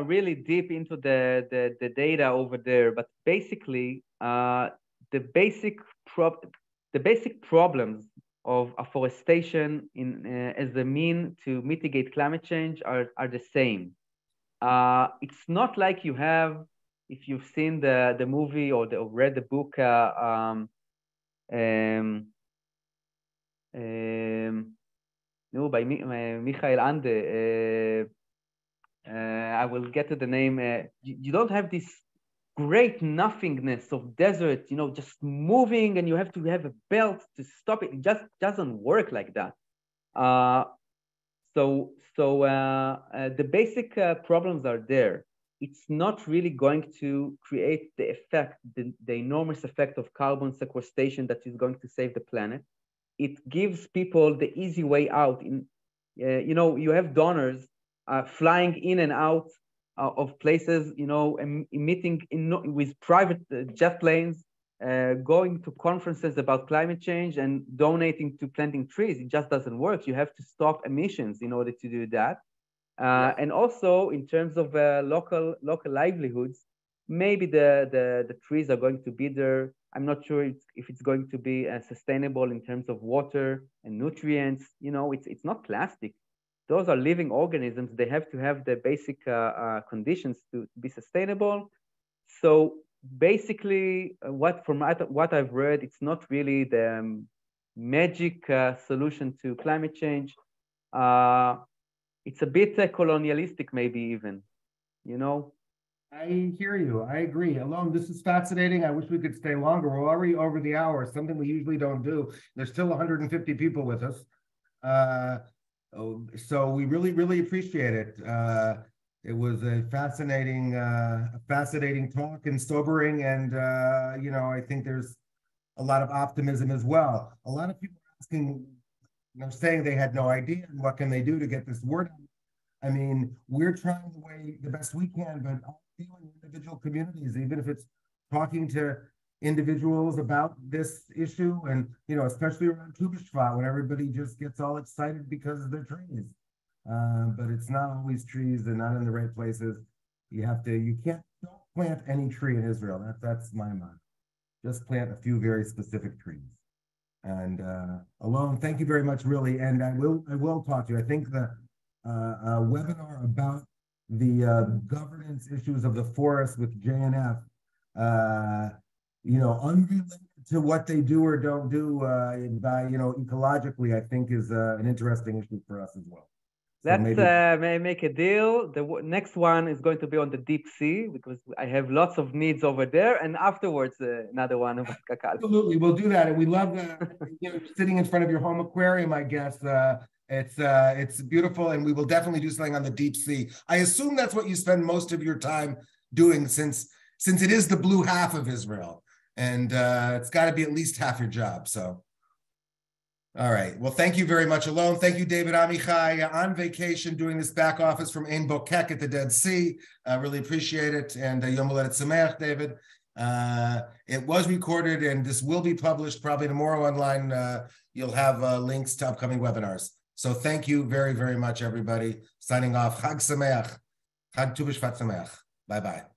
really deep into the data over there, but basically, the basic problems of afforestation as a mean to mitigate climate change are the same. It's not like you have, if you've seen the movie or read the book, by Michael Ande. I will get to the name. You don't have this great nothingness of desert, just moving, and you have to have a belt to stop it. It just doesn't work like that. So the basic problems are there. it's not really going to create the effect, the enormous effect of carbon sequestration that is going to save the planet. It gives people the easy way out. You have donors flying in and out of places, emitting with private jet planes, going to conferences about climate change and donating to planting trees. It just doesn't work. You have to stop emissions in order to do that. And also in terms of local livelihoods, maybe the trees are going to be there. I'm not sure if it's going to be sustainable in terms of water and nutrients. It's not plastic. Those are living organisms. They have to have the basic conditions to be sustainable. So basically, what I've read, it's not really the magic solution to climate change. It's a bit colonialistic, maybe even, I hear you. I agree. Alon, this is fascinating. I wish we could stay longer. We're already over the hour, something we usually don't do. There's still 150 people with us. So we really, really appreciate it. It was a fascinating talk and sobering. And, I think there's a lot of optimism as well. A lot of people are asking, saying they had no idea and what can they do to get this word out. I mean, we're trying the best we can, but in individual communities, even if it's talking to individuals about this issue, and especially around Tu B'Shvat, when everybody just gets all excited because of their trees. But it's not always trees; they're not in the right places. You can't don't plant any tree in Israel. That's my motto. Just plant a few very specific trees. And Alon, thank you very much, really. And I will talk to you. I think the webinar about the governance issues of the forest with JNF, unrelated to what they do or don't do ecologically, I think is an interesting issue for us as well. Let's make a deal. The next one is going to be on the deep sea because I have lots of needs over there, and afterwards another one about Kakal. Absolutely, we'll do that, and we love sitting in front of your home aquarium. I guess it's beautiful, and we will definitely do something on the deep sea. I assume that's what you spend most of your time doing, since it is the blue half of Israel, and it's got to be at least half your job. So. All right. Well, thank you very much, Alon. Thank you, David Amichai, on vacation doing this back office from Ein Bokek at the Dead Sea. Really appreciate it. And Yom Haledet Sameach, David. It was recorded, and this will be published probably tomorrow online. You'll have links to upcoming webinars. So thank you very, very much, everybody. Signing off. Chag Sameach. Chag Tu B'Shvat Sameach. Bye-bye.